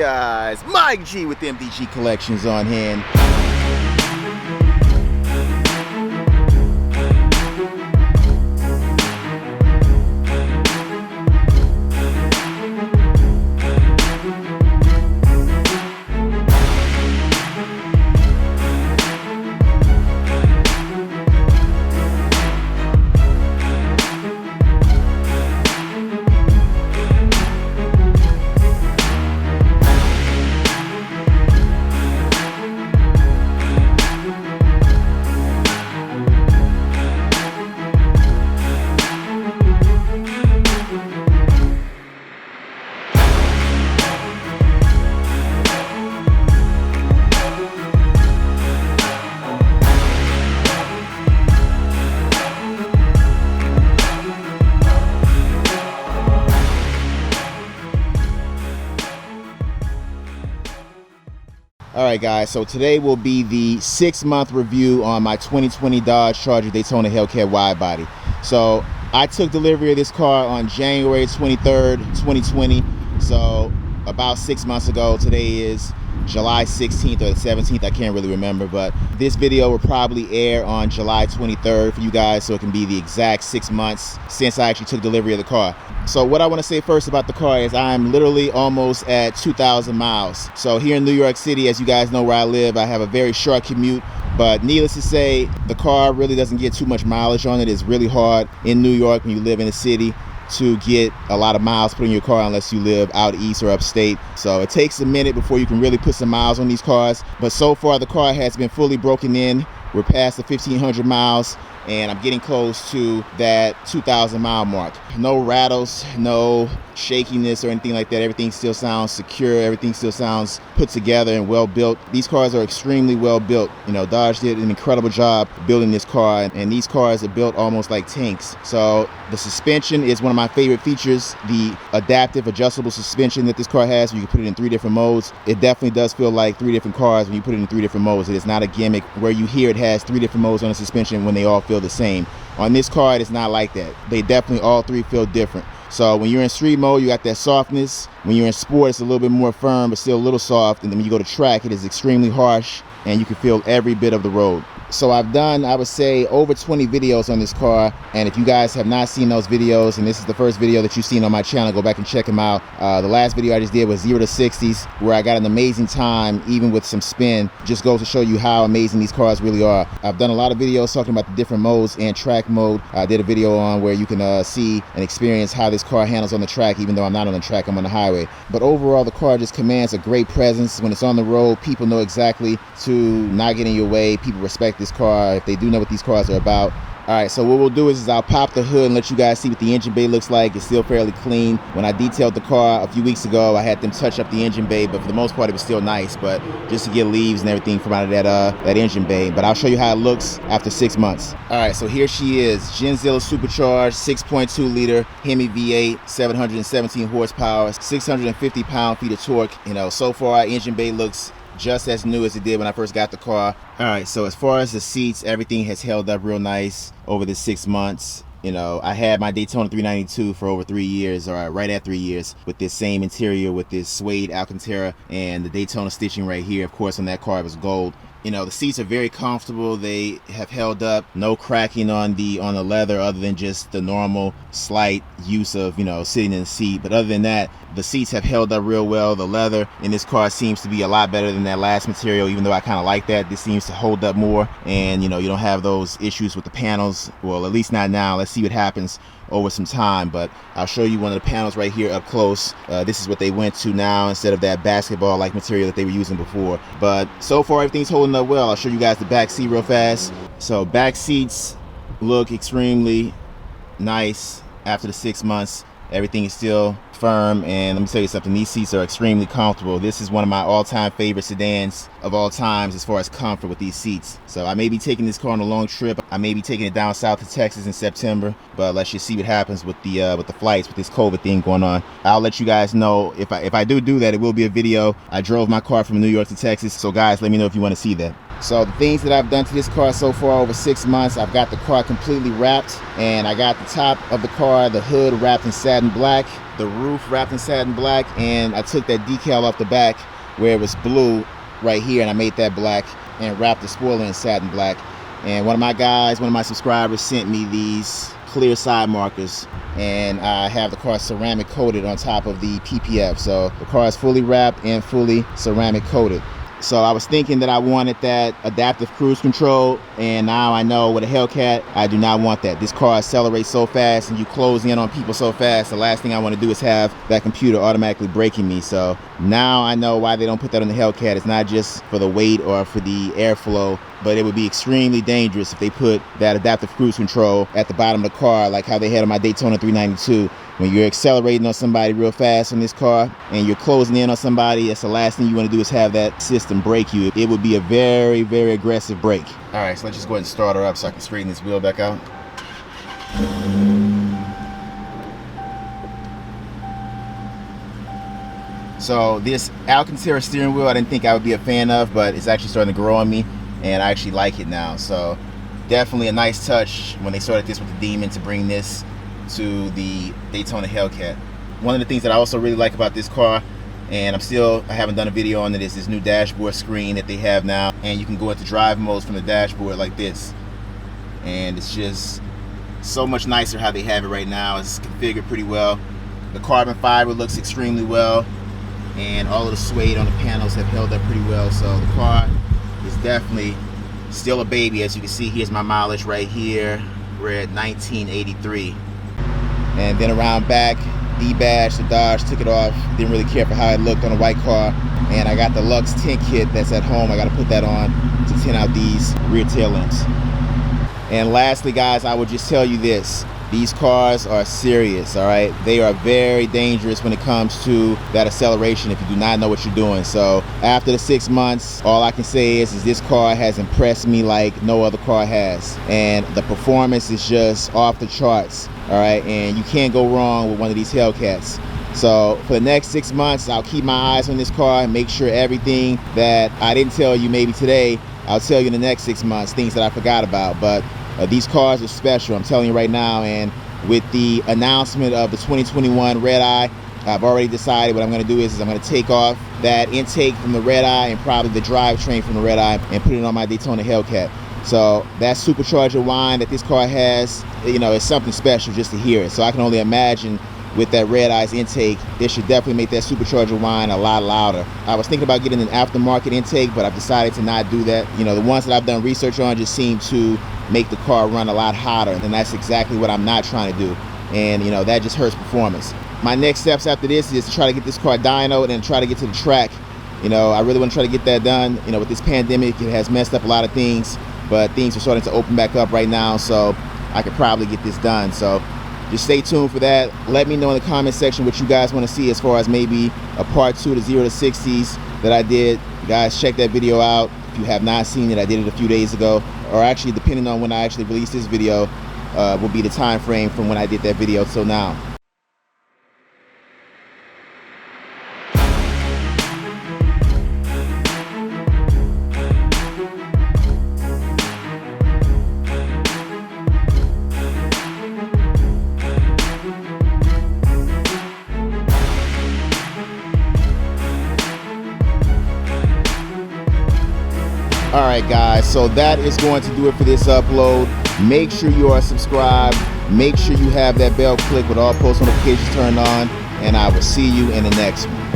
guys? Mike G with MDG Collections on hand. Alright guys, so today will be the 6-month review on my 2020 Dodge Charger Daytona Hellcat Widebody. So I took delivery of this car on January 23rd, 2020. So about 6 months ago. Today is July 16th or the 17th, I can't really remember, but this video will probably air on July 23rd for you guys, so it can be the exact 6 months since I actually took delivery of the car. So what I want to say first about the car is I'm literally almost at 2,000 miles. So here in New York City, as you guys know where I live, I have a very short commute, but needless to say, the car really doesn't get too much mileage on it. It's really hard in New York when you live in the city to get a lot of miles put in your car unless you live out east or upstate. So it takes a minute before you can really put some miles on these cars. But so far the car has been fully broken in. We're past the 1,500 miles and I'm getting close to that 2,000 mile mark. No rattles, no shakiness or anything like that. Everything still sounds secure. Everything still sounds put together and well built. These cars are extremely well built. You know, Dodge did an incredible job building this car, and these cars are built almost like tanks. So the suspension is one of my favorite features. The adaptive adjustable suspension that this car has, you can put it in 3 different modes. It definitely does feel like 3 different cars when you put it in 3 different modes. It is not a gimmick where you hear it has 3 different modes on the suspension when they all feel the same. On this car, it's not like that. They definitely all 3 feel different. So when you're in street mode, you got that softness. When you're in sport, it's a little bit more firm, but still a little soft. And then when you go to track, it is extremely harsh, and you can feel every bit of the road. So I've done, I would say, over 20 videos on this car, and if you guys have not seen those videos and this is the first video that you've seen on my channel, go back and check them out. The last video I just did was 0 to 60s, where I got an amazing time even with some spin. Just goes to show you how amazing these cars really are. I've done a lot of videos talking about the different modes and track mode. I did a video on where you can see and experience how this car handles on the track, even though I'm not on the track, I'm on the highway. But overall, the car just commands a great presence. When it's on the road, people know exactly to not get in your way. People respect this car if they do know what these cars are about. Alright, so what we'll do is I'll pop the hood and let you guys see what the engine bay looks like. It's still fairly clean. When I detailed the car a few weeks ago, I had them touch up the engine bay, but for the most part it was still nice, but just to get leaves and everything from out of that engine bay. But I'll show you how it looks after 6 months. Alright, so here she is, Genzilla supercharged 6.2 liter Hemi V8, 717 horsepower, 650 pound-feet of torque. You know, so far our engine bay looks just as new as it did when I first got the car. Alright, so as far as the seats, everything has held up real nice over the 6 months. You know, I had my Daytona 392 for over 3 years, or right at 3 years, with this same interior, with this suede Alcantara and the Daytona stitching right here. Of course, on that car it was gold. You know, the seats are very comfortable. They have held up. No cracking on the leather, other than just the normal slight use of, you know, sitting in the seat. But other than that, the seats have held up real well. The leather in this car seems to be a lot better than that last material, even though I kind of like that. This seems to hold up more, and you know, you don't have those issues with the panels. Well, at least not now. Let's see what happens over some time, but I'll show you one of the panels right here up close. This is what they went to now instead of that basketball like material that they were using before. But so far everything's holding up well. I'll show you guys the back seat real fast. So back seats look extremely nice after the 6 months. Everything is still firm, and let me tell you something, these seats are extremely comfortable. This is one of my all-time favorite sedans of all times as far as comfort with these seats. So I may be taking this car on a long trip. I may be taking it down south to Texas in September, but let's just see what happens with the flights, with this COVID thing going on. I'll let you guys know if I do that. It will be a video. I drove my car from New York to Texas, so guys, let me know if you want to see that. So the things that I've done to this car so far over 6 months, I've got the car completely wrapped, and I got the top of the car, the hood wrapped in satin black, the roof wrapped in satin black, and I took that decal off the back where it was blue right here, and I made that black and wrapped the spoiler in satin black. And one of my subscribers sent me these clear side markers, and I have the car ceramic coated on top of the PPF. So the car is fully wrapped and fully ceramic coated. So I was thinking that I wanted that adaptive cruise control, and now I know with a Hellcat, I do not want that. This car accelerates so fast and you close in on people so fast, the last thing I want to do is have that computer automatically braking me. So now I know why they don't put that on the Hellcat. It's not just for the weight or for the airflow, but it would be extremely dangerous if they put that adaptive cruise control at the bottom of the car like how they had on my Daytona 392. When you're accelerating on somebody real fast on this car and you're closing in on somebody, that's the last thing you want to do is have that system brake you. It would be a very, very aggressive brake. All right, so let's just go ahead and start her up so I can straighten this wheel back out. So this Alcantara steering wheel, I didn't think I would be a fan of, but it's actually starting to grow on me, and I actually like it now. So definitely a nice touch when they started this with the Demon to bring this to the Daytona Hellcat. One of the things that I also really like about this car, and I haven't done a video on it, is this new dashboard screen that they have now, and you can go into drive modes from the dashboard like this, and it's just so much nicer how they have it right now. It's configured pretty well. The carbon fiber looks extremely well, and all of the suede on the panels have held up pretty well. So the car is definitely still a baby. As you can see, here's my mileage right here. We're at 1983. And then around back, D-Badge, the Dodge took it off. Didn't really care for how it looked on a white car. And I got the Lux Tint kit that's at home. I got to put that on to tint out these rear tail lamps. And lastly, guys, I would just tell you this. These cars are serious, all right? They are very dangerous when it comes to that acceleration if you do not know what you're doing. So after the 6 months, all I can say is this car has impressed me like no other car has. And the performance is just off the charts, all right? And you can't go wrong with one of these Hellcats. So for the next 6 months, I'll keep my eyes on this car and make sure everything that I didn't tell you maybe today, I'll tell you in the next 6 months, things that I forgot about. But these cars are special, I'm telling you right now. And with the announcement of the 2021 Red Eye, I've already decided what I'm going to do is I'm going to take off that intake from the Red Eye and probably the drivetrain from the Red Eye and put it on my Daytona Hellcat. So that supercharger whine that this car has, you know, it's something special just to hear it. So I can only imagine with that Red Eye's intake, this should definitely make that supercharger whine a lot louder. I was thinking about getting an aftermarket intake, but I've decided to not do that. You know, the ones that I've done research on just seem to make the car run a lot hotter, and that's exactly what I'm not trying to do. And you know, that just hurts performance. My next steps after this is to try to get this car dynoed and try to get to the track. You know, I really want to try to get that done. You know, with this pandemic, it has messed up a lot of things, but things are starting to open back up right now, so I could probably get this done. So just stay tuned for that. Let me know in the comment section what you guys want to see as far as maybe a part 2 to 0 to 60s that I did. You guys, check that video out. If you have not seen it, I did it a few days ago, or actually depending on when I actually release this video, will be the time frame from when I did that video till now. Alright guys, so that is going to do it for this upload. Make sure you are subscribed. Make sure you have that bell clicked with all post notifications turned on. And I will see you in the next one.